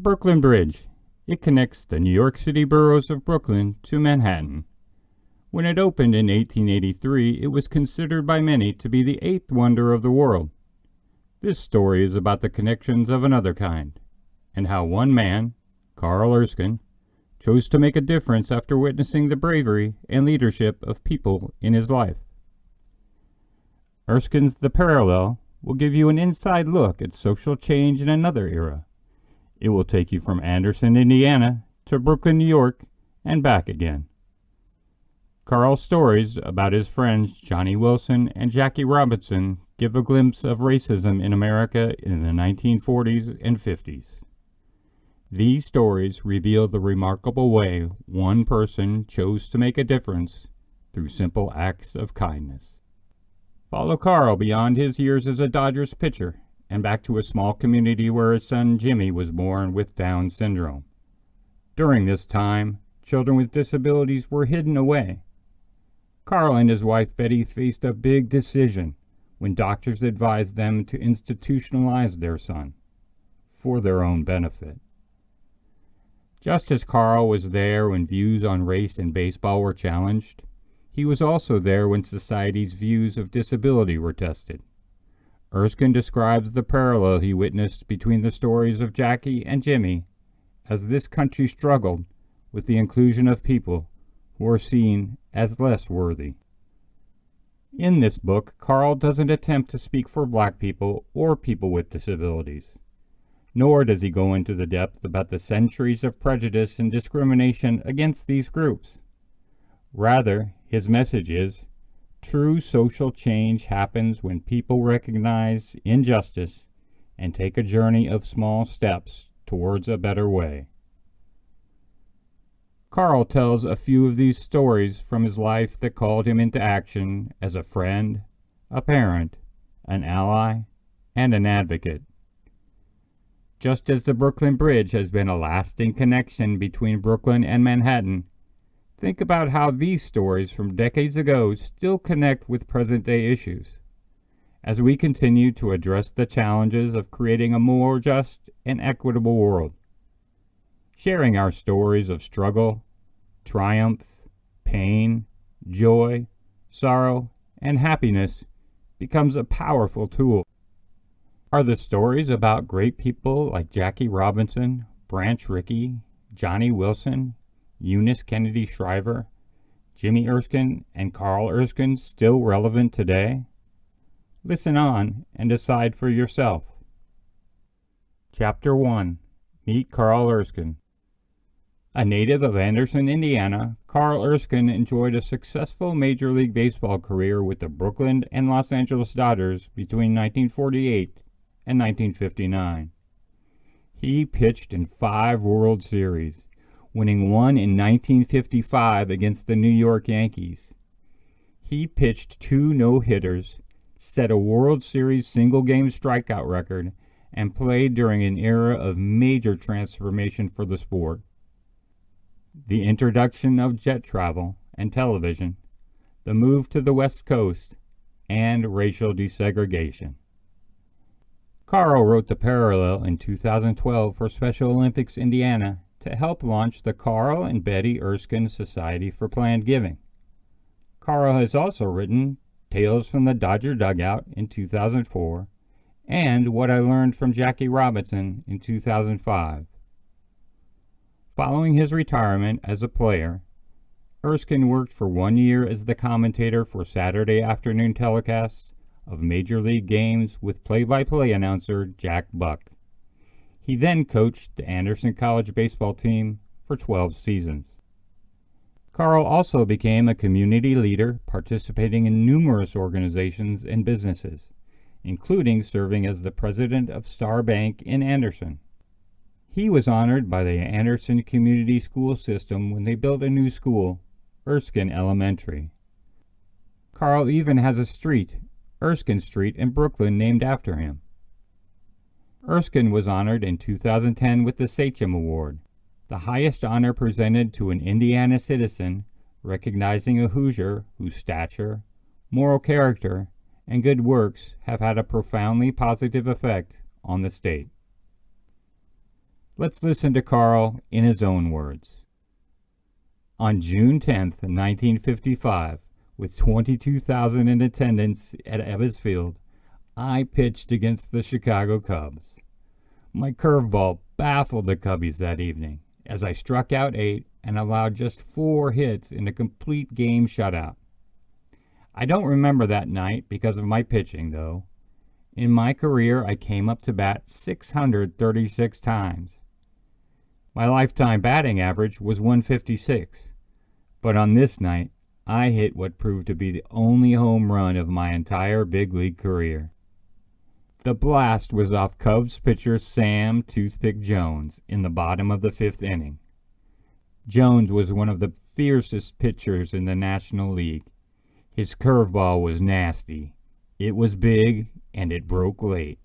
Brooklyn Bridge. It connects the New York City boroughs of Brooklyn to Manhattan. When it opened in 1883, it was considered by many to be the eighth wonder of the world. This story is about the connections of another kind, and how one man, Carl Erskine, chose to make a difference after witnessing the bravery and leadership of people in his life. Erskine's The Parallel will give you an inside look at social change in another era. It will take you from Anderson, Indiana, to Brooklyn, New York, and back again. Carl's stories about his friends Johnny Wilson and Jackie Robinson give a glimpse of racism in America in the 1940s and 50s. These stories reveal the remarkable way one person chose to make a difference through simple acts of kindness. Follow Carl beyond his years as a Dodgers pitcher and back to a small community where his son Jimmy was born with Down syndrome. During this time, children with disabilities were hidden away. Carl and his wife Betty faced a big decision when doctors advised them to institutionalize their son for their own benefit. Just as Carl was there when views on race and baseball were challenged, he was also there when society's views of disability were tested. Erskine describes the parallel he witnessed between the stories of Jackie and Jimmy as this country struggled with the inclusion of people who are seen as less worthy. In this book, Carl doesn't attempt to speak for black people or people with disabilities, nor does he go into the depth about the centuries of prejudice and discrimination against these groups. Rather, his message is, true social change happens when people recognize injustice and take a journey of small steps towards a better way. Carl tells a few of these stories from his life that called him into action as a friend, a parent, an ally, and an advocate. Just as the Brooklyn Bridge has been a lasting connection between Brooklyn and Manhattan, think about how these stories from decades ago still connect with present-day issues, as we continue to address the challenges of creating a more just and equitable world. Sharing our stories of struggle, triumph, pain, joy, sorrow, and happiness becomes a powerful tool. Are the stories about great people like Jackie Robinson, Branch Rickey, Johnny Wilson, Eunice Kennedy Shriver, Jimmy Erskine, and Carl Erskine still relevant today? Listen on and decide for yourself. Chapter 1. Meet Carl Erskine. A native of Anderson, Indiana, Carl Erskine enjoyed a successful Major League Baseball career with the Brooklyn and Los Angeles Dodgers between 1948 and 1959. He pitched in 5 World Series, winning one in 1955 against the New York Yankees. He pitched 2 no-hitters, set a World Series single-game strikeout record, and played during an era of major transformation for the sport. The introduction of jet travel and television, the move to the West Coast, and racial desegregation. Carl wrote The Parallel in 2012 for Special Olympics Indiana to help launch the Carl and Betty Erskine Society for Planned Giving. Carl has also written Tales from the Dodger Dugout in 2004 and What I Learned from Jackie Robinson in 2005. Following his retirement as a player, Erskine worked for 1 year as the commentator for Saturday afternoon telecasts of Major League games with play-by-play announcer Jack Buck. He then coached the Anderson College baseball team for 12 seasons. Carl also became a community leader, participating in numerous organizations and businesses, including serving as the president of Star Bank in Anderson. He was honored by the Anderson Community School System when they built a new school, Erskine Elementary. Carl even has a street, Erskine Street in Brooklyn, named after him. Erskine was honored in 2010 with the Sachem Award, the highest honor presented to an Indiana citizen, recognizing a Hoosier whose stature, moral character, and good works have had a profoundly positive effect on the state. Let's listen to Carl in his own words. On June 10th, 1955, with 22,000 in attendance at Ebbets Field, I pitched against the Chicago Cubs. My curveball baffled the Cubbies that evening, as I struck out 8 and allowed just 4 hits in a complete game shutout. I don't remember that night because of my pitching, though. In my career, I came up to bat 636 times. My lifetime batting average was 156, but on this night, I hit what proved to be the only home run of my entire big league career. The blast was off Cubs pitcher Sam Toothpick Jones in the bottom of the 5th inning. Jones was one of the fiercest pitchers in the National League. His curveball was nasty. It was big, and it broke late.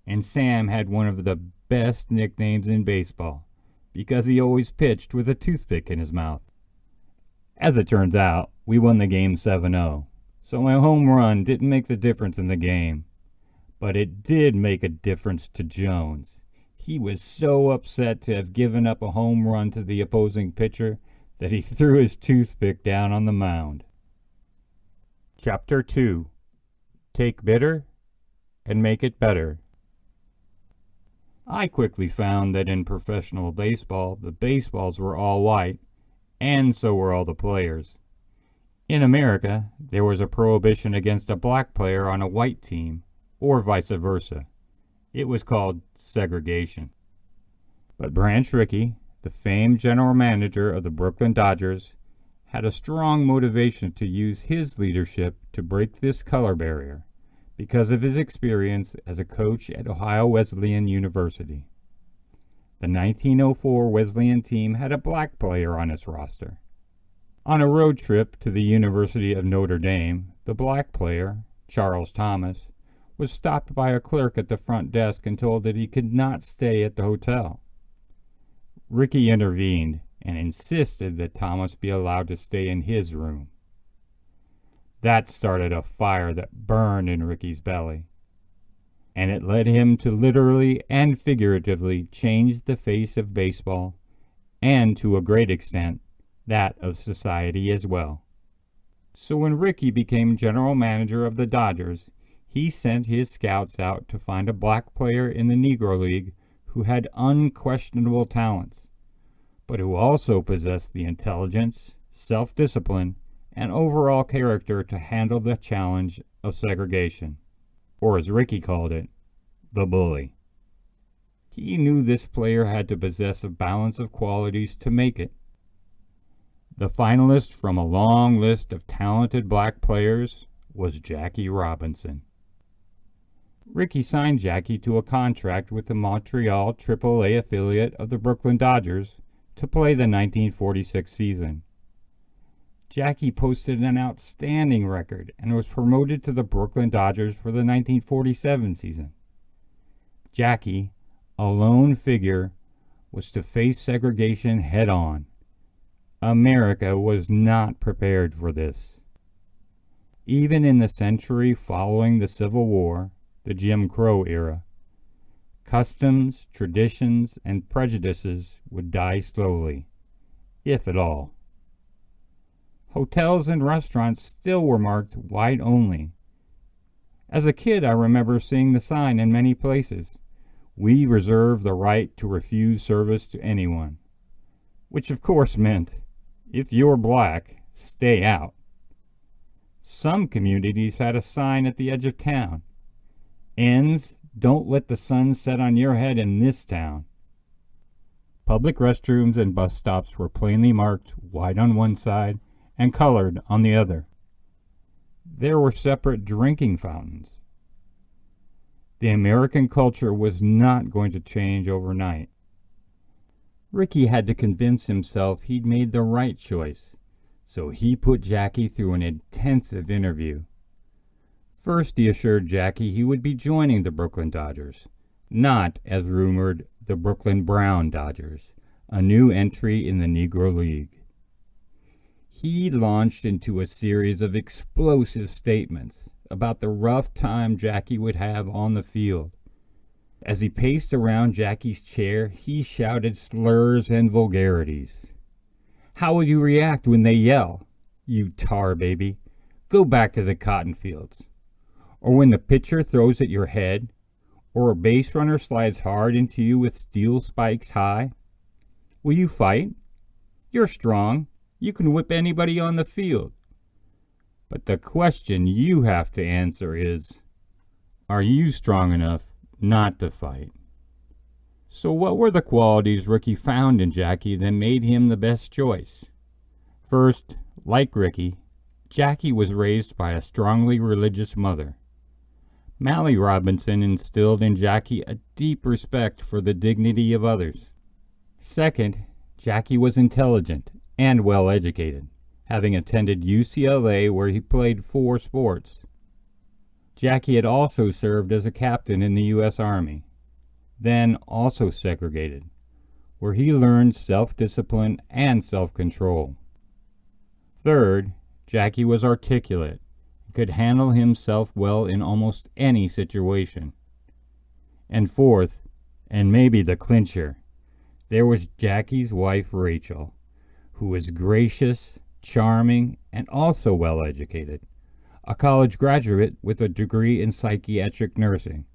And Sam had one of the best nicknames in baseball because he always pitched with a toothpick in his mouth. As it turns out, we won the game 7-0, so my home run didn't make the difference in the game. But it did make a difference to Jones. He was so upset to have given up a home run to the opposing pitcher that he threw his toothpick down on the mound. Chapter 2. Take bitter and make it better. I quickly found that in professional baseball, the baseballs were all white, and so were all the players. In America, there was a prohibition against a black player on a white team, or vice versa. It was called segregation. But Branch Rickey, the famed general manager of the Brooklyn Dodgers, had a strong motivation to use his leadership to break this color barrier because of his experience as a coach at Ohio Wesleyan University. The 1904 Wesleyan team had a black player on its roster. On a road trip to the University of Notre Dame, the black player, Charles Thomas, was stopped by a clerk at the front desk and told that he could not stay at the hotel. Rickey intervened and insisted that Thomas be allowed to stay in his room. That started a fire that burned in Rickey's belly, and it led him to literally and figuratively change the face of baseball, and to a great extent, that of society as well. So when Rickey became general manager of the Dodgers, he sent his scouts out to find a black player in the Negro League who had unquestionable talents, but who also possessed the intelligence, self-discipline, and overall character to handle the challenge of segregation, or as Rickey called it, the bully. He knew this player had to possess a balance of qualities to make it. The finalist from a long list of talented black players was Jackie Robinson. Rickey signed Jackie to a contract with the Montreal AAA affiliate of the Brooklyn Dodgers to play the 1946 season. Jackie posted an outstanding record and was promoted to the Brooklyn Dodgers for the 1947 season. Jackie, a lone figure, was to face segregation head-on. America was not prepared for this. Even in the century following the Civil War, the Jim Crow era, customs, traditions, and prejudices would die slowly, if at all. Hotels and restaurants still were marked white only. As a kid, I remember seeing the sign in many places, "We reserve the right to refuse service to anyone," which of course meant, if you're black, stay out. Some communities had a sign at the edge of town, "Ends, don't let the sun set on your head in this town." Public restrooms and bus stops were plainly marked white on one side and colored on the other. There were separate drinking fountains. The American culture was not going to change overnight. Rickey had to convince himself he'd made the right choice, so he put Jackie through an intensive interview. First, he assured Jackie he would be joining the Brooklyn Dodgers, not, as rumored, the Brooklyn Brown Dodgers, a new entry in the Negro League. He launched into a series of explosive statements about the rough time Jackie would have on the field. As he paced around Jackie's chair, he shouted slurs and vulgarities. How will you react when they yell, "You tar baby, go back to the cotton fields"? Or when the pitcher throws at your head, or a base runner slides hard into you with steel spikes high? Will you fight? You're strong. You can whip anybody on the field. But the question you have to answer is, are you strong enough not to fight? So what were the qualities Ricky found in Jackie that made him the best choice? First, like Ricky, Jackie was raised by a strongly religious mother. Mally Robinson instilled in Jackie a deep respect for the dignity of others. Second, Jackie was intelligent and well educated, having attended UCLA where he played 4 sports. Jackie had also served as a captain in the U.S. Army, then also segregated, where he learned self-discipline and self-control. Third, Jackie was articulate and could handle himself well in almost any situation. And fourth, and maybe the clincher, there was Jackie's wife Rachel, who was gracious, charming, and also well educated, a college graduate with a degree in psychiatric nursing.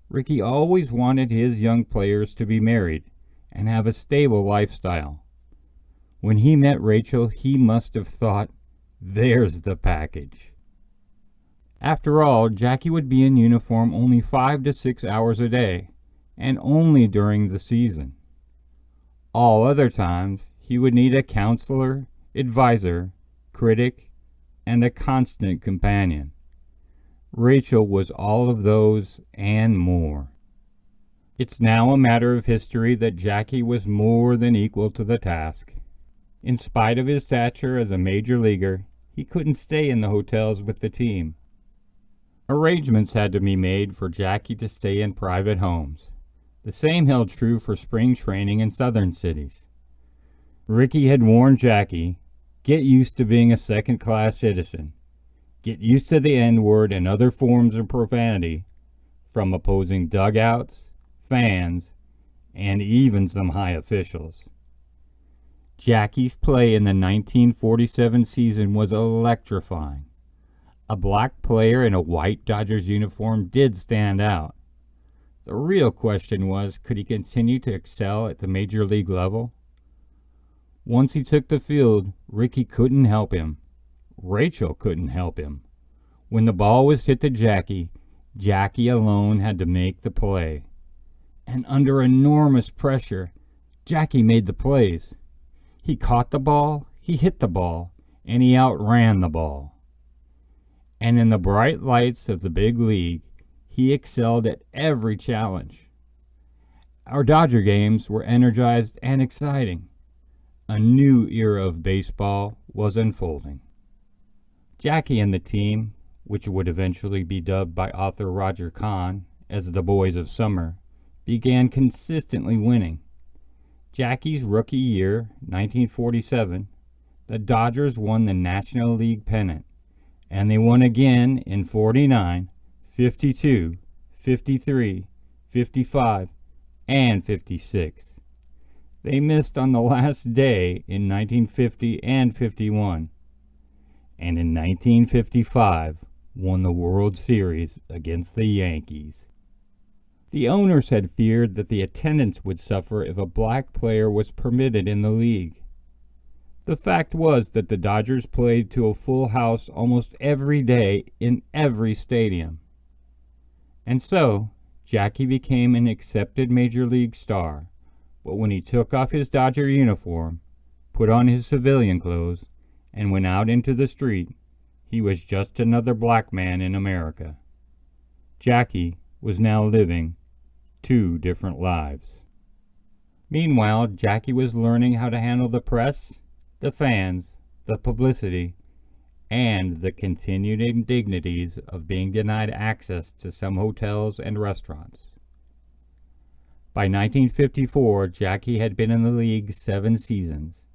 Ricky always wanted his young players to be married and have a stable lifestyle. When he met Rachel, he must have thought, there's the package. After all, Jackie would be in uniform only 5 to 6 hours a day, and only during the season. All other times, he would need a counselor, advisor, critic, and a constant companion. Rachel was all of those and more. It's now a matter of history that Jackie was more than equal to the task. In spite of his stature as a major leaguer, he couldn't stay in the hotels with the team. Arrangements had to be made for Jackie to stay in private homes. The same held true for spring training in southern cities. Ricky had warned Jackie, get used to being a second-class citizen. Get used to the N-word and other forms of profanity from opposing dugouts, fans, and even some high officials. Jackie's play in the 1947 season was electrifying. A black player in a white Dodgers uniform did stand out. The real question was, could he continue to excel at the major league level? Once he took the field, Ricky couldn't help him. Rachel couldn't help him. When the ball was hit to Jackie, Jackie alone had to make the play. And under enormous pressure, Jackie made the plays. He caught the ball, he hit the ball, and he outran the ball. And in the bright lights of the big league, he excelled at every challenge. Our Dodger games were energized and exciting. A new era of baseball was unfolding. Jackie and the team, which would eventually be dubbed by author Roger Kahn as the Boys of Summer, began consistently winning. Jackie's rookie year, 1947, the Dodgers won the National League pennant, and they won again in 49, 52, 53, 55, and 56. They missed on the last day in 1950 and 51, and in 1955 won the World Series against the Yankees. The owners had feared that the attendance would suffer if a black player was permitted in the league. The fact was that the Dodgers played to a full house almost every day in every stadium. And so, Jackie became an accepted major league star, but when he took off his Dodger uniform, put on his civilian clothes, and went out into the street, he was just another black man in America. Jackie was now living 2 different lives. Meanwhile, Jackie was learning how to handle the press, the fans, the publicity, and the continued indignities of being denied access to some hotels and restaurants. By 1954, Jackie had been in the league 7 seasons,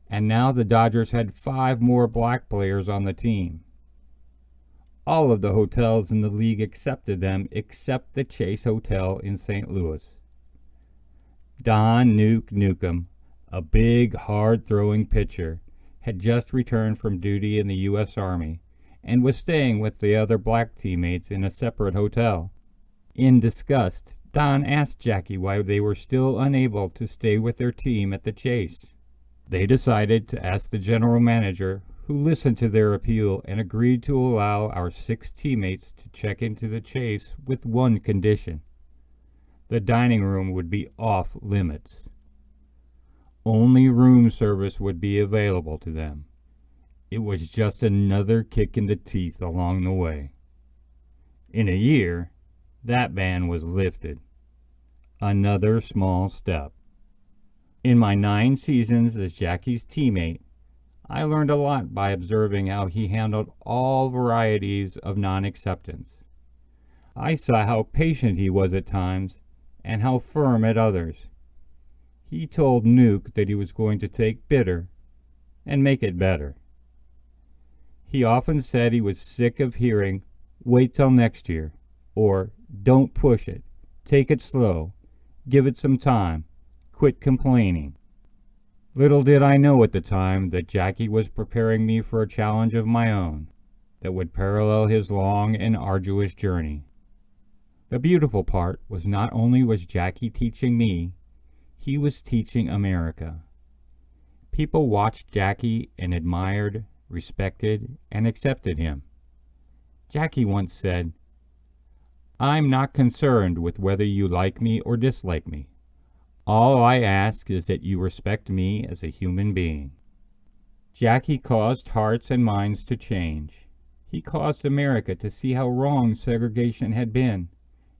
and now the Dodgers had 5 more black players on the team. All of the hotels in the league accepted them except the Chase Hotel in St. Louis. Don Nuke Nukem, a big, hard-throwing pitcher, had just returned from duty in the U.S. Army and was staying with the other black teammates in a separate hotel. In disgust, Don asked Jackie why they were still unable to stay with their team at the Chase. They decided to ask the general manager, who listened to their appeal and agreed to allow our 6 teammates to check into the Chase with one condition. The dining room would be off limits. Only room service would be available to them. It was just another kick in the teeth along the way. In a year, that ban was lifted. Another small step. In my 9 seasons as Jackie's teammate, I learned a lot by observing how he handled all varieties of non-acceptance. I saw how patient he was at times and how firm at others. He told Nuke that he was going to take bitter and make it better. He often said he was sick of hearing, "Wait till next year," or "Don't push it, take it slow, give it some time, quit complaining." Little did I know at the time that Jackie was preparing me for a challenge of my own that would parallel his long and arduous journey. The beautiful part was not only was Jackie teaching me, he was teaching America. People watched Jackie and admired, respected, and accepted him. Jackie once said, "I'm not concerned with whether you like me or dislike me. All I ask is that you respect me as a human being." Jackie caused hearts and minds to change. He caused America to see how wrong segregation had been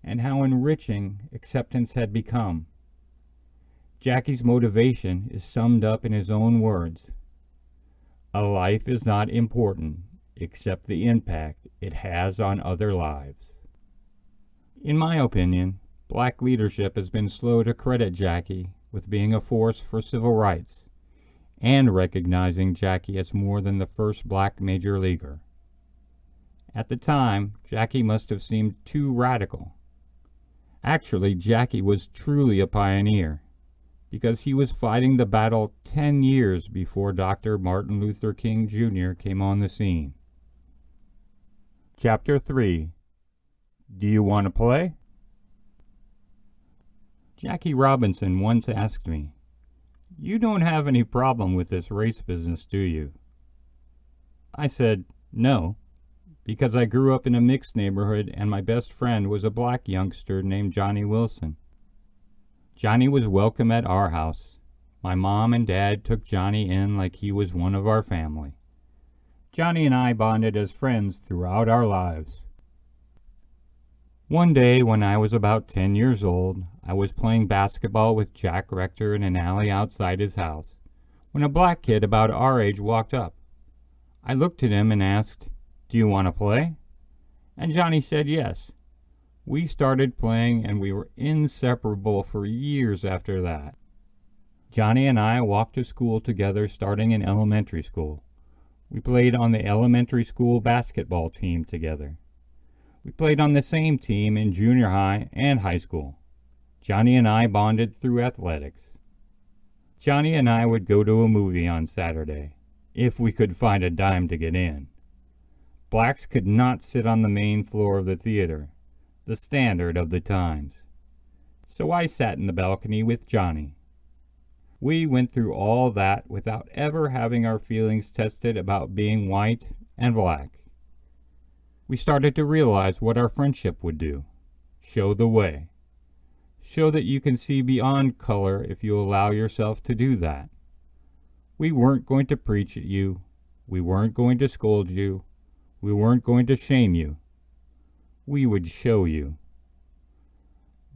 and how enriching acceptance had become. Jackie's motivation is summed up in his own words. A life is not important except the impact it has on other lives. In my opinion, black leadership has been slow to credit Jackie with being a force for civil rights and recognizing Jackie as more than the first black major leaguer. At the time, Jackie must have seemed too radical. Actually, Jackie was truly a pioneer because he was fighting the battle 10 years before Dr. Martin Luther King Jr. came on the scene. Chapter 3. Do you want to play? Jackie Robinson once asked me, "You don't have any problem with this race business, do you?" I said, "No, because I grew up in a mixed neighborhood and my best friend was a black youngster named Johnny Wilson. Johnny was welcome at our house. My mom and dad took Johnny in like he was one of our family. Johnny and I bonded as friends throughout our lives." One day when I was about 10 years old, I was playing basketball with Jack Rector in an alley outside his house, when a black kid about our age walked up. I looked at him and asked, "Do you want to play?" And Johnny said yes. We started playing and we were inseparable for years after that. Johnny and I walked to school together starting in elementary school. We played on the elementary school basketball team together. We played on the same team in junior high and high school. Johnny and I bonded through athletics. Johnny and I would go to a movie on Saturday, if we could find a dime to get in. Blacks could not sit on the main floor of the theater, the standard of the times. So I sat in the balcony with Johnny. We went through all that without ever having our feelings tested about being white and black. We started to realize what our friendship would do. Show the way. Show that you can see beyond color if you allow yourself to do that. We weren't going to preach at you. We weren't going to scold you. We weren't going to shame you. We would show you.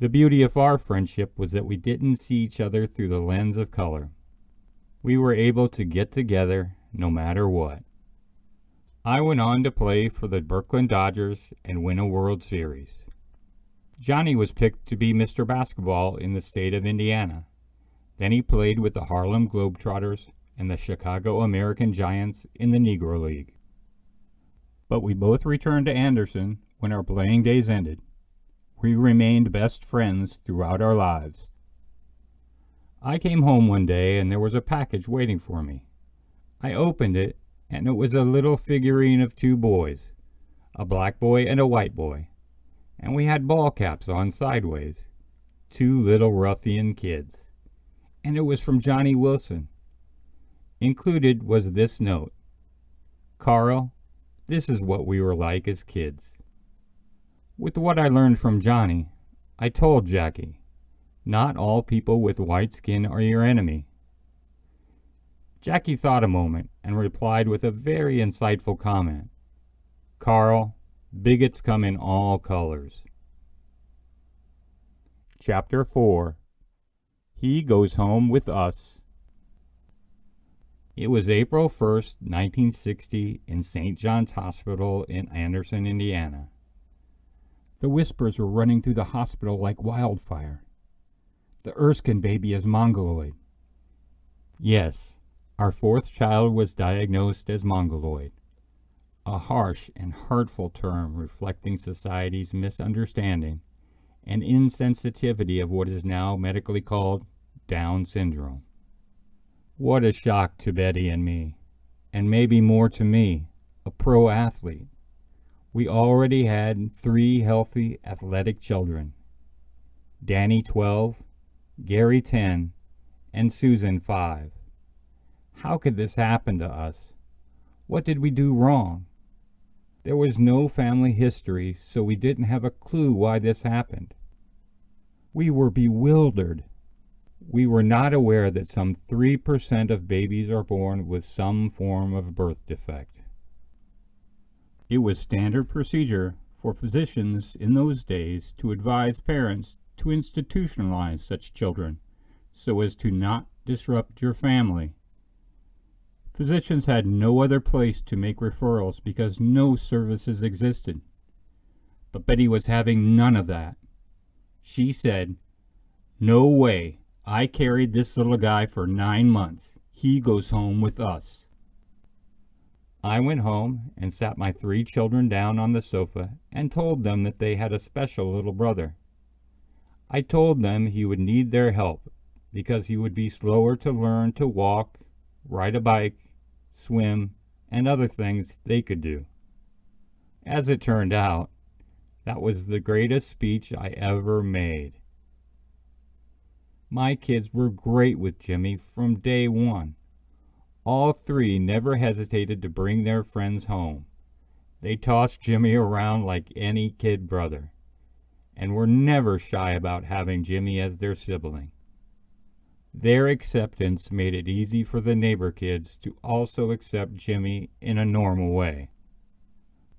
The beauty of our friendship was that we didn't see each other through the lens of color. We were able to get together no matter what. I went on to play for the Brooklyn Dodgers and win a World Series. Johnny was picked to be Mr. Basketball in the state of Indiana. Then he played with the Harlem Globetrotters and the Chicago American Giants in the Negro League. But we both returned to Anderson when our playing days ended. We remained best friends throughout our lives. I came home one day and there was a package waiting for me. I opened it and it was a little figurine of two boys, a black boy and a white boy, and we had ball caps on sideways, two little ruffian kids, and it was from Johnny Wilson. Included was this note: "Carl, this is what we were like as kids." With what I learned from Johnny, I told Jackie, not all people with white skin are your enemy. Jackie thought a moment and replied with a very insightful comment: "Carl, bigots come in all colors." Chapter 4. He Goes Home with Us. It was April 1st, 1960, in St. John's Hospital in Anderson, Indiana. The whispers were running through the hospital like wildfire. The Erskine baby is mongoloid. Yes, our fourth child was diagnosed as mongoloid, a harsh and hurtful term reflecting society's misunderstanding and insensitivity of what is now medically called Down syndrome. What a shock to Betty and me, and maybe more to me, a pro athlete. We already had 3 healthy, athletic children: Danny 12, Gary 10, and Susan 5. How could this happen to us? What did we do wrong? There was no family history, so we didn't have a clue why this happened. We were bewildered. We were not aware that some 3% of babies are born with some form of birth defect. It was standard procedure for physicians in those days to advise parents to institutionalize such children so as to not disrupt your family. Physicians had no other place to make referrals because no services existed. But Betty was having none of that. She said, "No way. I carried this little guy for 9 months. He goes home with us." I went home and sat my 3 children down on the sofa and told them that they had a special little brother. I told them he would need their help because he would be slower to learn to walk, ride a bike, swim, and other things they could do. As it turned out, that was the greatest speech I ever made. My kids were great with Jimmy from day one. All 3 never hesitated to bring their friends home. They tossed Jimmy around like any kid brother, and were never shy about having Jimmy as their sibling. Their acceptance made it easy for the neighbor kids to also accept Jimmy in a normal way.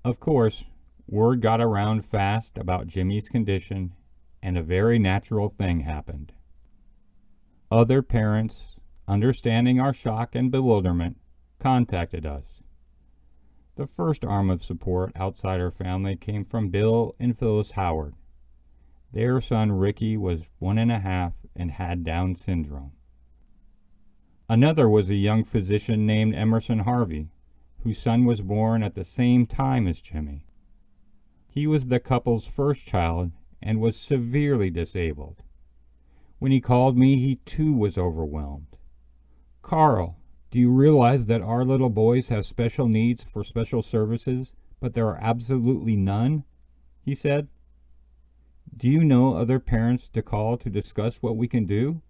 Of course, word got around fast about Jimmy's condition, and a very natural thing happened. Other parents, understanding our shock and bewilderment, contacted us. The first arm of support outside our family came from Bill and Phyllis Howard. Their son Ricky was 1.5 and had Down syndrome. Another was a young physician named Emerson Harvey, whose son was born at the same time as Jimmy. He was the couple's first child and was severely disabled. When he called me, he too was overwhelmed. "Carl, do you realize that our little boys have special needs for special services, but there are absolutely none?" he said. "Do you know other parents to call to discuss what we can do?"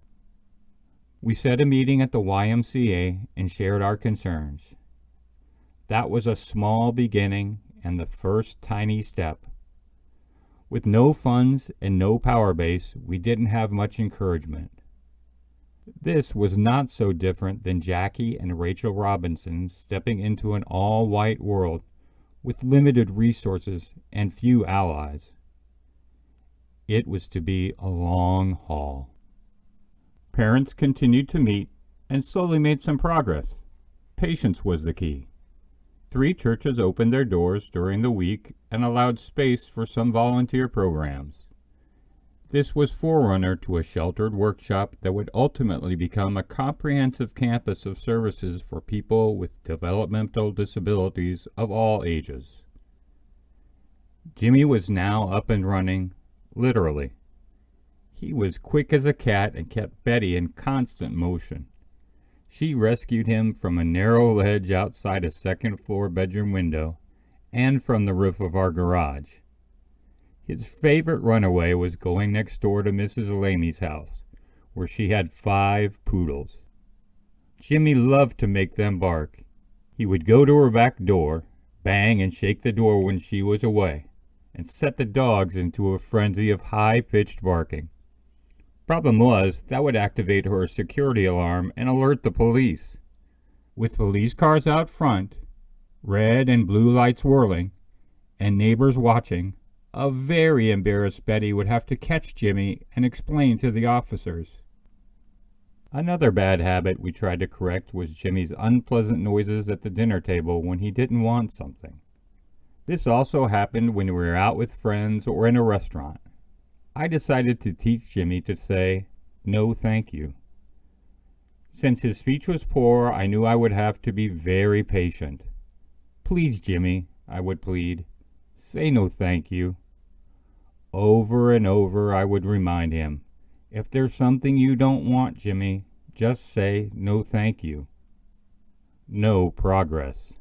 We set a meeting at the YMCA and shared our concerns. That was a small beginning and the first tiny step. With no funds and no power base, we didn't have much encouragement. This was not so different than Jackie and Rachel Robinson stepping into an all-white world with limited resources and few allies. It was to be a long haul. Parents continued to meet and slowly made some progress. Patience was the key. 3 churches opened their doors during the week and allowed space for some volunteer programs. This was forerunner to a sheltered workshop that would ultimately become a comprehensive campus of services for people with developmental disabilities of all ages. Jimmy was now up and running, literally. He was quick as a cat and kept Betty in constant motion. She rescued him from a narrow ledge outside a second-floor bedroom window and from the roof of our garage. His favorite runaway was going next door to Mrs. Lamy's house, where she had 5 poodles. Jimmy loved to make them bark. He would go to her back door, bang and shake the door when she was away, and set the dogs into a frenzy of high-pitched barking. Problem was, that would activate her security alarm and alert the police. With police cars out front, red and blue lights whirling, and neighbors watching, a very embarrassed Betty would have to catch Jimmy and explain to the officers. Another bad habit we tried to correct was Jimmy's unpleasant noises at the dinner table when he didn't want something. This also happened when we were out with friends or in a restaurant. I decided to teach Jimmy to say, "No, thank you." Since his speech was poor, I knew I would have to be very patient. "Please, Jimmy," I would plead, "say no thank you." Over and over I would remind him, "If there's something you don't want, Jimmy, just say no thank you." No progress.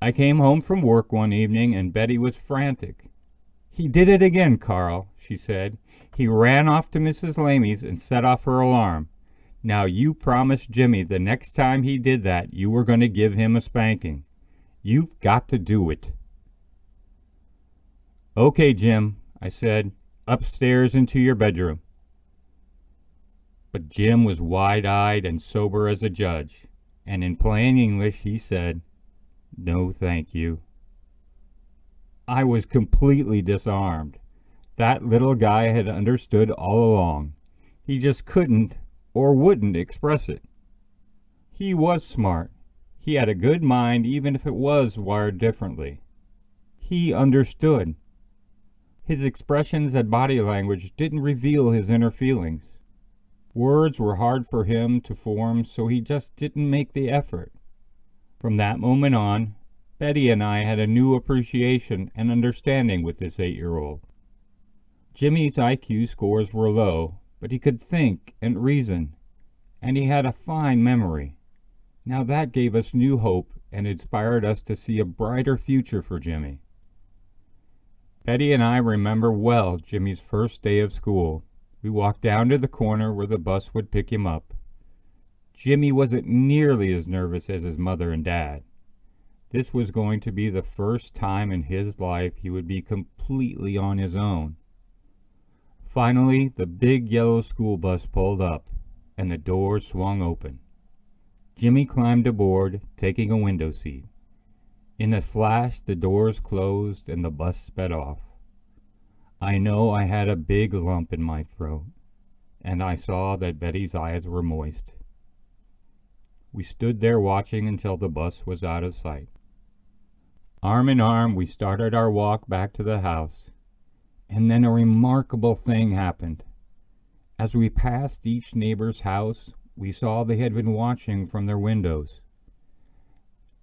I came home from work one evening and Betty was frantic. "He did it again, Carl," she said. "He ran off to Mrs. Lamy's and set off her alarm. Now you promised Jimmy the next time he did that you were going to give him a spanking. You've got to do it." "Okay, Jim," I said, "upstairs into your bedroom." But Jim was wide-eyed and sober as a judge, and in plain English he said, "No, thank you." I was completely disarmed. That little guy had understood all along. He just couldn't or wouldn't express it. He was smart. He had a good mind even if it was wired differently. He understood. His expressions and body language didn't reveal his inner feelings. Words were hard for him to form, so he just didn't make the effort. From that moment on, Betty and I had a new appreciation and understanding with this 8-year-old. Jimmy's IQ scores were low, but he could think and reason, and he had a fine memory. Now that gave us new hope and inspired us to see a brighter future for Jimmy. Betty and I remember well Jimmy's first day of school. We walked down to the corner where the bus would pick him up. Jimmy wasn't nearly as nervous as his mother and dad. This was going to be the first time in his life he would be completely on his own. Finally, the big yellow school bus pulled up, and the doors swung open. Jimmy climbed aboard, taking a window seat. In a flash, the doors closed and the bus sped off. I know I had a big lump in my throat, and I saw that Betty's eyes were moist. We stood there watching until the bus was out of sight. Arm in arm, we started our walk back to the house, and then a remarkable thing happened. As we passed each neighbor's house, we saw they had been watching from their windows.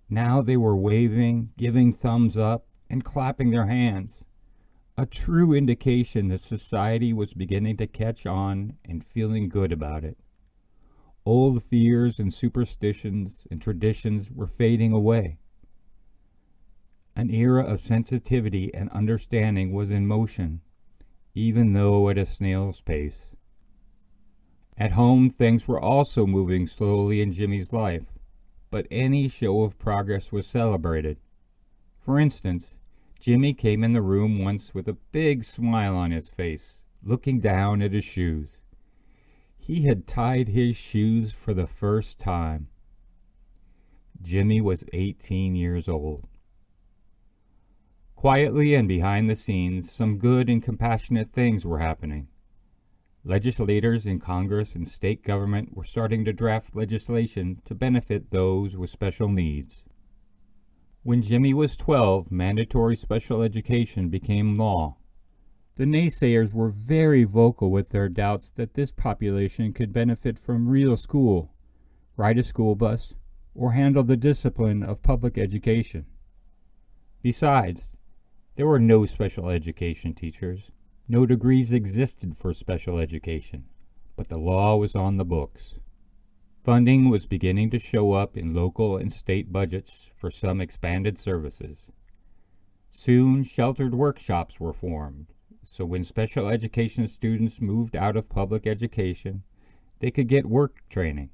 Now they were waving, giving thumbs up, and clapping their hands, a true indication that society was beginning to catch on and feeling good about it. Old fears and superstitions and traditions were fading away. An era of sensitivity and understanding was in motion, even though at a snail's pace. At home, things were also moving slowly in Jimmy's life, but any show of progress was celebrated. For instance, Jimmy came in the room once with a big smile on his face, looking down at his shoes. He had tied his shoes for the first time. Jimmy was 18 years old. Quietly and behind the scenes, some good and compassionate things were happening. Legislators in Congress and state government were starting to draft legislation to benefit those with special needs. When Jimmy was 12, mandatory special education became law. The naysayers were very vocal with their doubts that this population could benefit from real school, ride a school bus, or handle the discipline of public education. Besides, There were no special education teachers. No degrees existed for special education, but the law was on the books. Funding was beginning to show up in local and state budgets for some expanded services. Soon, sheltered workshops were formed, so when special education students moved out of public education, they could get work training.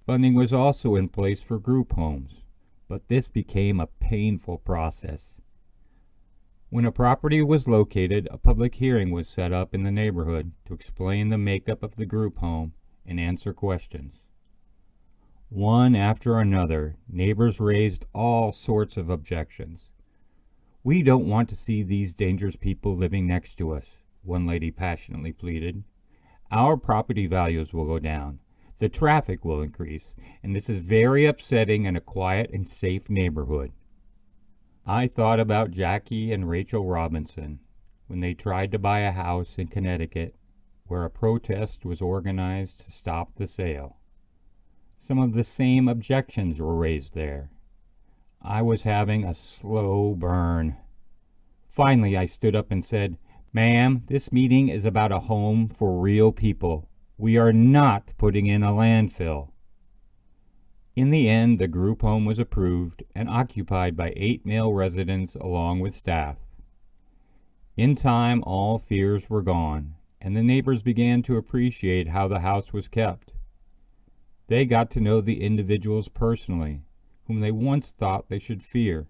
Funding was also in place for group homes, but this became a painful process. When a property was located, a public hearing was set up in the neighborhood to explain the makeup of the group home and answer questions. One after another, neighbors raised all sorts of objections. "We don't want to see these dangerous people living next to us," one lady passionately pleaded. "Our property values will go down. The traffic will increase, and this is very upsetting in a quiet and safe neighborhood." I thought about Jackie and Rachel Robinson when they tried to buy a house in Connecticut where a protest was organized to stop the sale. Some of the same objections were raised there. I was having a slow burn. Finally, I stood up and said, "Ma'am, this meeting is about a home for real people. We are not putting in a landfill." In the end, the group home was approved and occupied by 8 male residents along with staff. In time, all fears were gone, and the neighbors began to appreciate how the house was kept. They got to know the individuals personally, whom they once thought they should fear.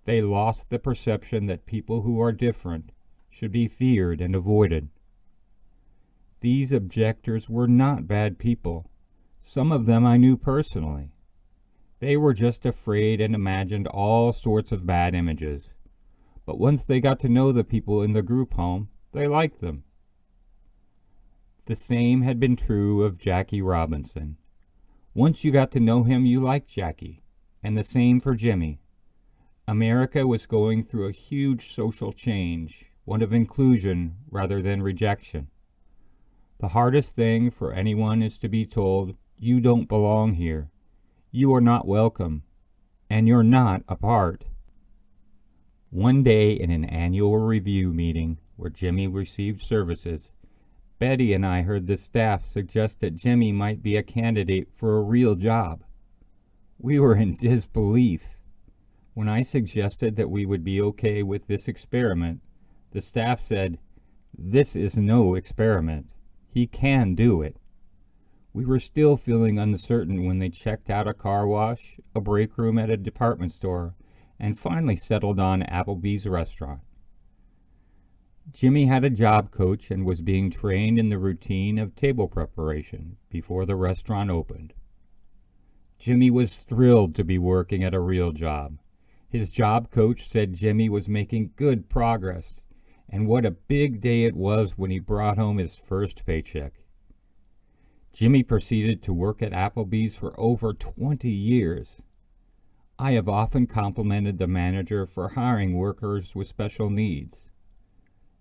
They lost the perception that people who are different should be feared and avoided. These objectors were not bad people. Some of them I knew personally. They were just afraid and imagined all sorts of bad images. But once they got to know the people in the group home, they liked them. The same had been true of Jackie Robinson. Once you got to know him, you liked Jackie, and the same for Jimmy. America was going through a huge social change, one of inclusion rather than rejection. The hardest thing for anyone is to be told, "You don't belong here. You are not welcome, and you're not a part." One day in an annual review meeting where Jimmy received services, Betty and I heard the staff suggest that Jimmy might be a candidate for a real job. We were in disbelief. When I suggested that we would be okay with this experiment, the staff said, "This is no experiment. He can do it." We were still feeling uncertain when they checked out a car wash, a break room at a department store, and finally settled on Applebee's restaurant. Jimmy had a job coach and was being trained in the routine of table preparation before the restaurant opened. Jimmy was thrilled to be working at a real job. His job coach said Jimmy was making good progress, and what a big day it was when he brought home his first paycheck. Jimmy proceeded to work at Applebee's for over 20 years. I have often complimented the manager for hiring workers with special needs.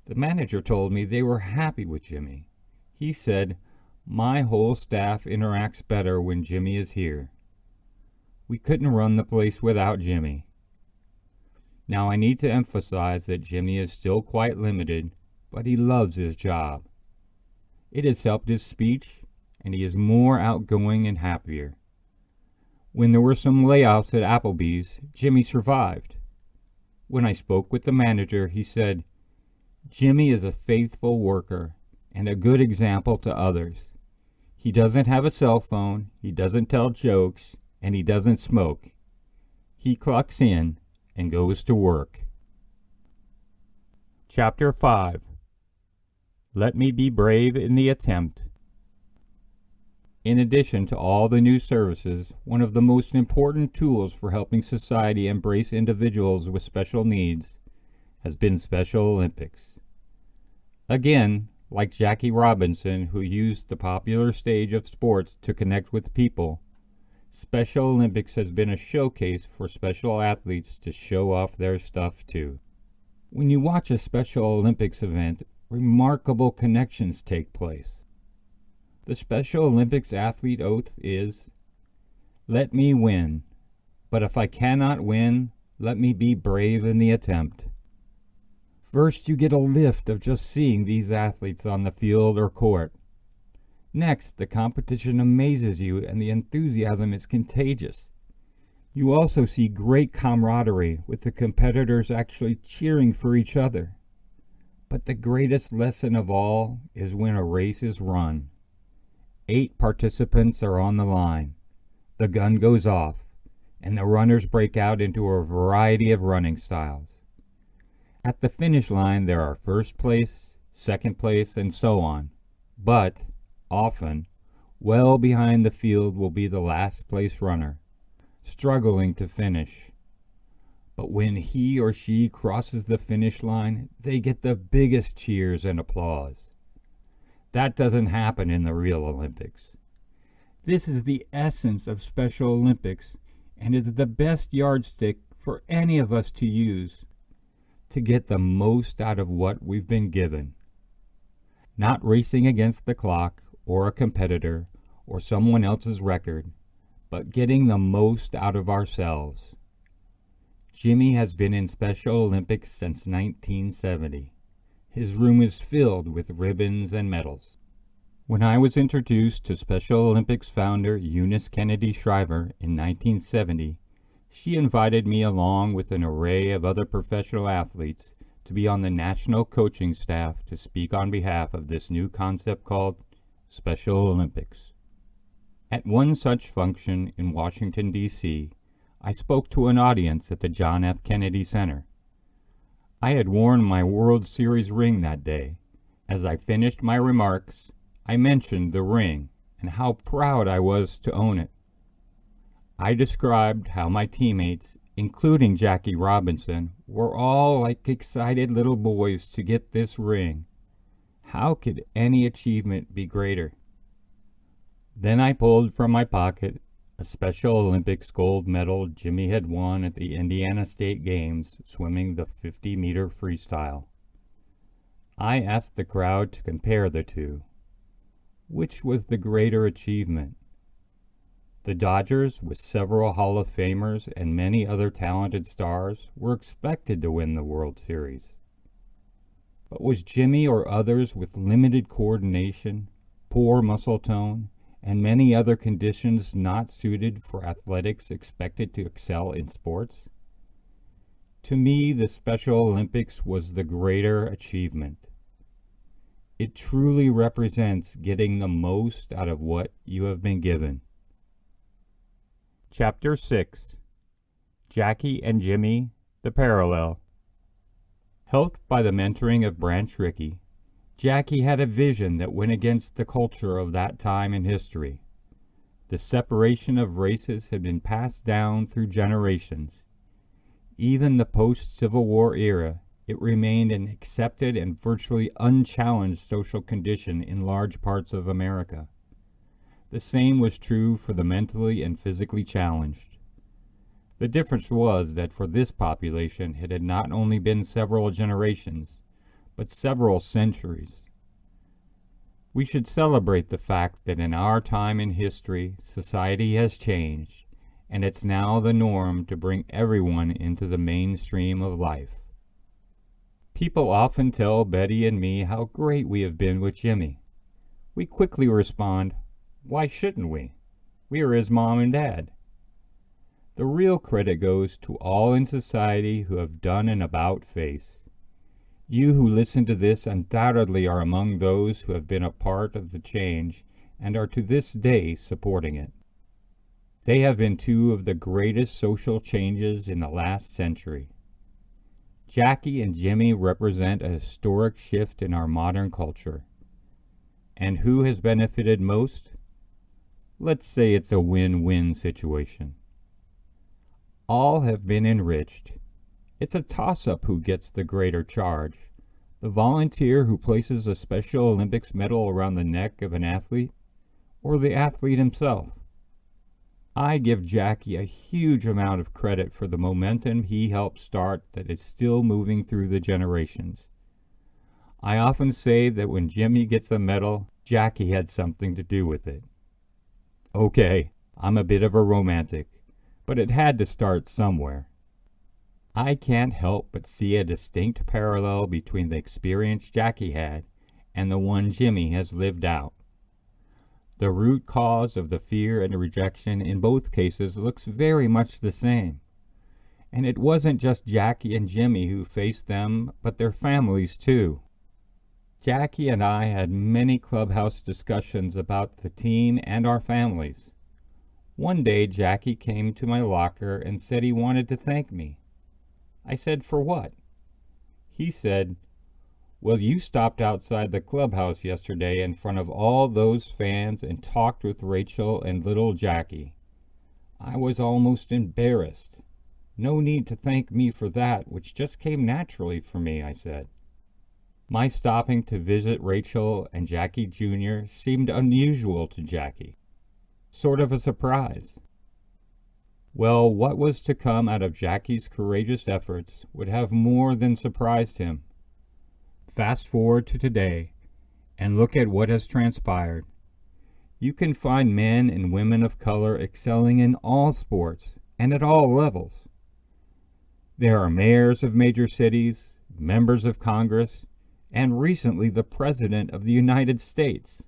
The manager told me they were happy with Jimmy. He said, "My whole staff interacts better when Jimmy is here." We couldn't run the place without Jimmy. Now I need to emphasize that Jimmy is still quite limited, but he loves his job. It has helped his speech, and he is more outgoing and happier. When there were some layoffs at Applebee's, Jimmy survived. When I spoke with the manager, he said, "Jimmy is a faithful worker and a good example to others. He doesn't have a cell phone, he doesn't tell jokes, and he doesn't smoke. He clocks in and goes to work." Chapter 5. Let me be brave in the attempt. In addition to all the new services, one of the most important tools for helping society embrace individuals with special needs has been Special Olympics. Again, like Jackie Robinson, who used the popular stage of sports to connect with people, Special Olympics has been a showcase for special athletes to show off their stuff too. When you watch a Special Olympics event, remarkable connections take place. The Special Olympics athlete oath is, "Let me win, but if I cannot win, let me be brave in the attempt. First, you get a lift of just seeing these athletes on the field or court. Next, the competition amazes you and the enthusiasm is contagious. You also see great camaraderie with the competitors actually cheering for each other. But the greatest lesson of all is when a race is run. 8 participants are on the line. The gun goes off, and the runners break out into a variety of running styles. At the finish line, there are first place, second place, and so on. But, often, well behind the field will be the last place runner, struggling to finish. But when he or she crosses the finish line, they get the biggest cheers and applause. That doesn't happen in the real Olympics. This is the essence of Special Olympics and is the best yardstick for any of us to use to get the most out of what we've been given. Not racing against the clock or a competitor or someone else's record, but getting the most out of ourselves. Jimmy has been in Special Olympics since 1970. His room is filled with ribbons and medals. When I was introduced to Special Olympics founder Eunice Kennedy Shriver in 1970, she invited me along with an array of other professional athletes to be on the national coaching staff to speak on behalf of this new concept called Special Olympics. At one such function in Washington, D.C., I spoke to an audience at the John F. Kennedy Center. I had worn my World Series ring that day. As I finished my remarks, I mentioned the ring and how proud I was to own it. I described how my teammates, including Jackie Robinson, were all like excited little boys to get this ring. How could any achievement be greater? Then I pulled from my pocket a Special Olympics gold medal Jimmy had won at the Indiana State Games swimming the 50-meter freestyle. I asked the crowd to compare the two. Which was the greater achievement? The Dodgers, with several Hall of Famers and many other talented stars, were expected to win the World Series. But was Jimmy or others with limited coordination, poor muscle tone, and many other conditions not suited for athletics expected to excel in sports? To me, the Special Olympics was the greater achievement. It truly represents getting the most out of what you have been given. Chapter 6. Jackie and Jimmy, the Parallel. Helped by the mentoring of Branch Rickey, Jackie had a vision that went against the culture of that time in history. The separation of races had been passed down through generations. Even the post-Civil War era, it remained an accepted and virtually unchallenged social condition in large parts of America. The same was true for the mentally and physically challenged. The difference was that for this population it had not only been several generations, but several centuries. We should celebrate the fact that in our time in history, society has changed, and it's now the norm to bring everyone into the mainstream of life. People often tell Betty and me how great we have been with Jimmy. We quickly respond, why shouldn't we? We are his mom and dad. The real credit goes to all in society who have done an about-face. You who listen to this undoubtedly are among those who have been a part of the change and are to this day supporting it. They have been two of the greatest social changes in the last century. Jackie and Jimmy represent a historic shift in our modern culture. And who has benefited most? Let's say it's a win-win situation. All have been enriched. It's a toss-up who gets the greater charge. The volunteer who places a Special Olympics medal around the neck of an athlete, or the athlete himself. I give Jackie a huge amount of credit for the momentum he helped start that is still moving through the generations. I often say that when Jimmy gets a medal, Jackie had something to do with it. Okay, I'm a bit of a romantic, but it had to start somewhere. I can't help but see a distinct parallel between the experience Jackie had and the one Jimmy has lived out. The root cause of the fear and rejection in both cases looks very much the same. And it wasn't just Jackie and Jimmy who faced them, but their families too. Jackie and I had many clubhouse discussions about the team and our families. One day Jackie came to my locker and said he wanted to thank me. I said, "For what?" He said, "Well, you stopped outside the clubhouse yesterday in front of all those fans and talked with Rachel and little Jackie. I was almost embarrassed. No need to thank me for that, which just came naturally for me," I said. My stopping to visit Rachel and Jackie Jr. seemed unusual to Jackie, sort of a surprise. Well, what was to come out of Jackie's courageous efforts would have more than surprised him. Fast forward to today, and look at what has transpired. You can find men and women of color excelling in all sports and at all levels. There are mayors of major cities, members of Congress, and recently the President of the United States.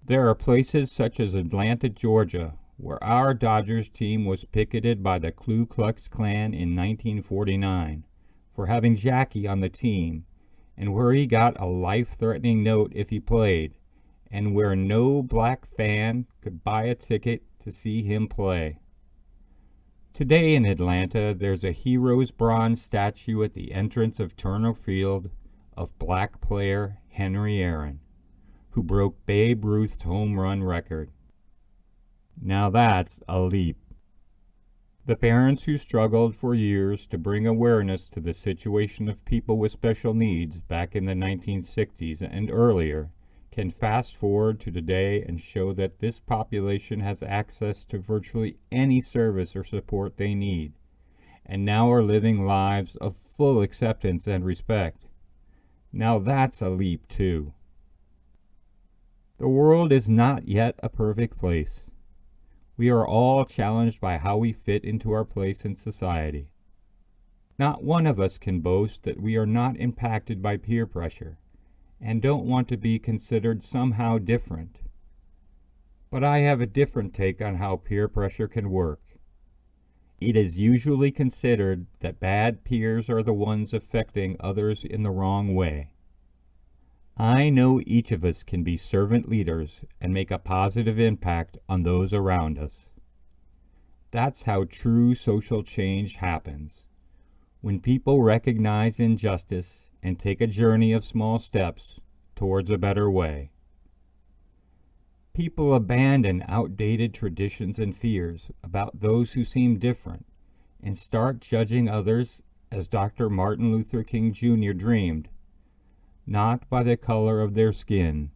There are places such as Atlanta, Georgia, where our Dodgers team was picketed by the Ku Klux Klan in 1949 for having Jackie on the team, and where he got a life-threatening note if he played, and where no black fan could buy a ticket to see him play. Today in Atlanta, there's a Heroes Bronze statue at the entrance of Turner Field of black player Henry Aaron, who broke Babe Ruth's home run record. Now that's a leap. The parents who struggled for years to bring awareness to the situation of people with special needs back in the 1960s and earlier can fast forward to today and show that this population has access to virtually any service or support they need, and now are living lives of full acceptance and respect. Now that's a leap too. The world is not yet a perfect place. We are all challenged by how we fit into our place in society. Not one of us can boast that we are not impacted by peer pressure and don't want to be considered somehow different. But I have a different take on how peer pressure can work. It is usually considered that bad peers are the ones affecting others in the wrong way. I know each of us can be servant leaders and make a positive impact on those around us. That's how true social change happens. When people recognize injustice and take a journey of small steps towards a better way. People abandon outdated traditions and fears about those who seem different and start judging others as Dr. Martin Luther King Jr. dreamed, not by the color of their skin,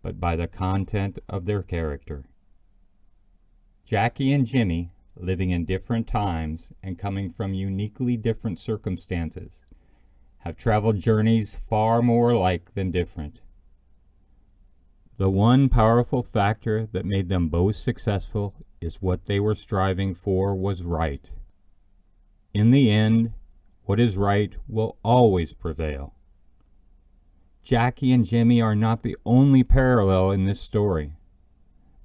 but by the content of their character. Jackie and Jimmy, living in different times and coming from uniquely different circumstances, have traveled journeys far more alike than different. The one powerful factor that made them both successful is what they were striving for was right. In the end, what is right will always prevail. Jackie and Jimmy are not the only parallel in this story.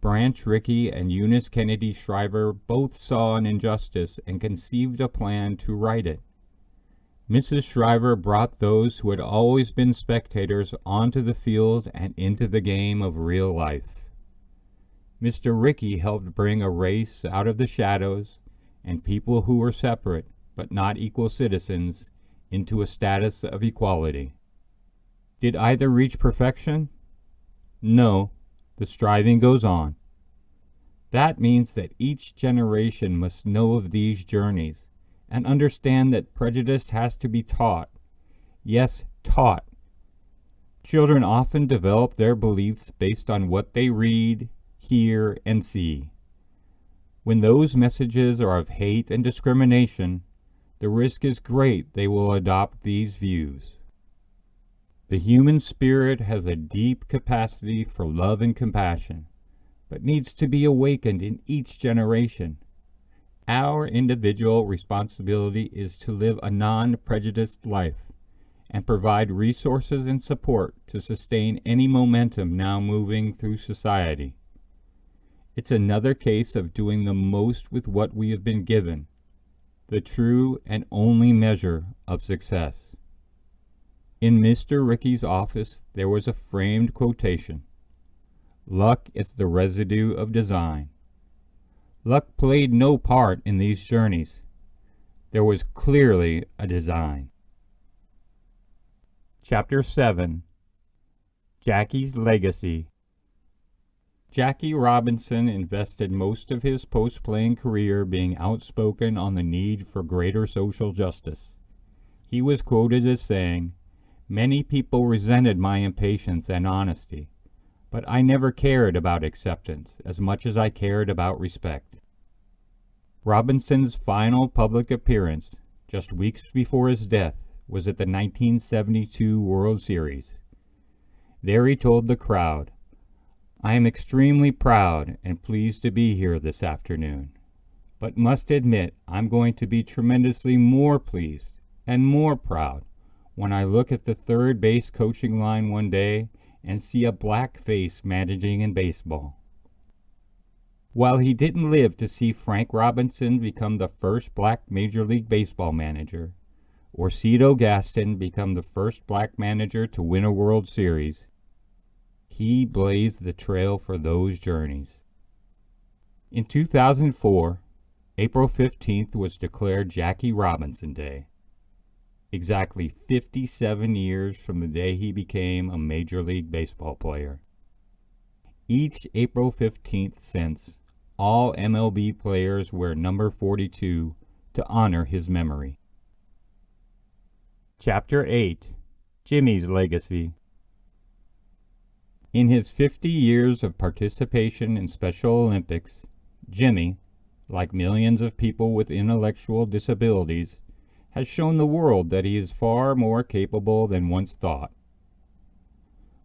Branch Rickey and Eunice Kennedy Shriver both saw an injustice and conceived a plan to right it. Mrs. Shriver brought those who had always been spectators onto the field and into the game of real life. Mr. Rickey helped bring a race out of the shadows and people who were separate but not equal citizens into a status of equality. Did either reach perfection? No, the striving goes on. That means that each generation must know of these journeys and understand that prejudice has to be taught. Yes, taught. Children often develop their beliefs based on what they read, hear, and see. When those messages are of hate and discrimination, the risk is great they will adopt these views. The human spirit has a deep capacity for love and compassion, but needs to be awakened in each generation. Our individual responsibility is to live a non-prejudiced life and provide resources and support to sustain any momentum now moving through society. It's another case of doing the most with what we have been given, the true and only measure of success. In Mr. Ricky's office, there was a framed quotation. Luck is the residue of design. Luck played no part in these journeys. There was clearly a design. Chapter 7. Jackie's Legacy. Jackie Robinson invested most of his post-playing career being outspoken on the need for greater social justice. He was quoted as saying, "Many people resented my impatience and honesty, but I never cared about acceptance as much as I cared about respect." Robinson's final public appearance, just weeks before his death, was at the 1972 World Series. There he told the crowd, "I am extremely proud and pleased to be here this afternoon, but must admit I'm going to be tremendously more pleased and more proud when I look at the third base coaching line one day and see a black face managing in baseball." While he didn't live to see Frank Robinson become the first black Major League Baseball manager, or Cito Gaston become the first black manager to win a World Series, he blazed the trail for those journeys. In 2004, April 15th was declared Jackie Robinson Day, exactly 57 years from the day he became a Major League Baseball player. Each April 15th since, all MLB players wear number 42 to honor his memory. Chapter 8. Jimmy's Legacy. In his 50 years of participation in Special Olympics, Jimmy, like millions of people with intellectual disabilities, has shown the world that he is far more capable than once thought.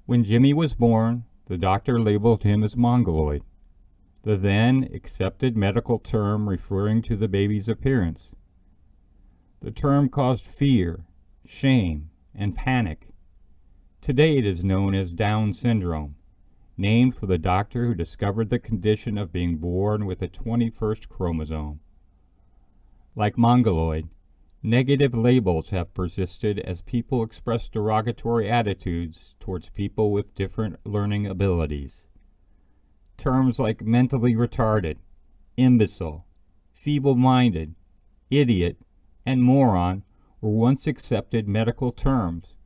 When Jimmy was born, the doctor labeled him as mongoloid, the then accepted medical term referring to the baby's appearance. The term caused fear, shame, and panic. Today it is known as Down syndrome, named for the doctor who discovered the condition of being born with a 21st chromosome. Like mongoloid, negative labels have persisted as people express derogatory attitudes towards people with different learning abilities. Terms like mentally retarded, imbecile, feeble-minded, idiot, and moron were once accepted medical terms,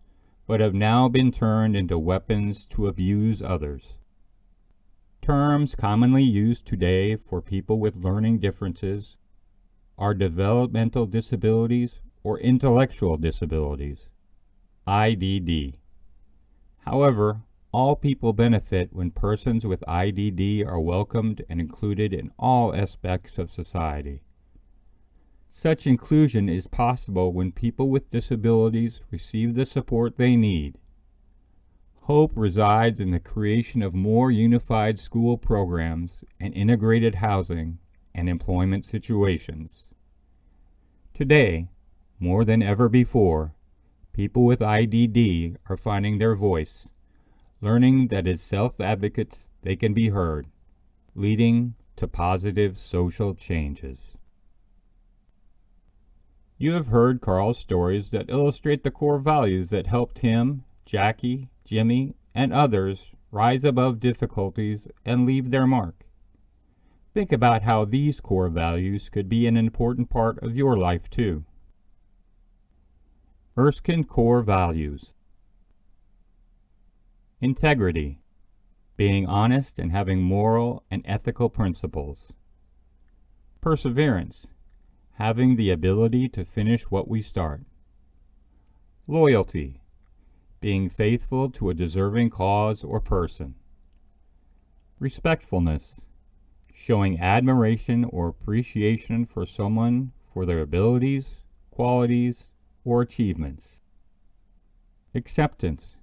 but have now been turned into weapons to abuse others. Terms commonly used today for people with learning differences are developmental disabilities or intellectual disabilities, IDD. However, all people benefit when persons with IDD are welcomed and included in all aspects of society. Such inclusion is possible when people with disabilities receive the support they need. Hope resides in the creation of more unified school programs and integrated housing and employment situations. Today, more than ever before, people with IDD are finding their voice, learning that as self-advocates they can be heard, leading to positive social changes. You have heard Carl's stories that illustrate the core values that helped him, Jackie, Jimmy, and others rise above difficulties and leave their mark. Think about how these core values could be an important part of your life too. Erskine core values. Integrity, being honest and having moral and ethical principles. Perseverance, having the ability to finish what we start. Loyalty, being faithful to a deserving cause or person. Respectfulness, showing admiration or appreciation for someone for their abilities, qualities, or achievements. Acceptance,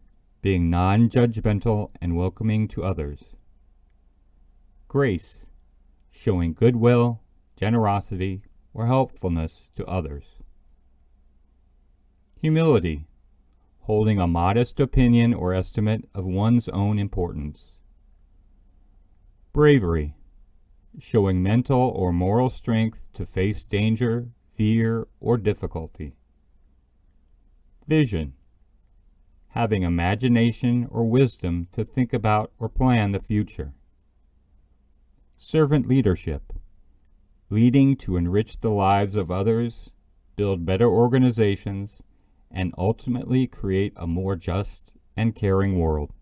being non-judgmental and welcoming to others. Grace, showing goodwill, generosity, or helpfulness to others. Humility, holding a modest opinion or estimate of one's own importance. Bravery, showing mental or moral strength to face danger, fear, or difficulty. Vision, having imagination or wisdom to think about or plan the future. Servant leadership, leading to enrich the lives of others, build better organizations, and ultimately create a more just and caring world.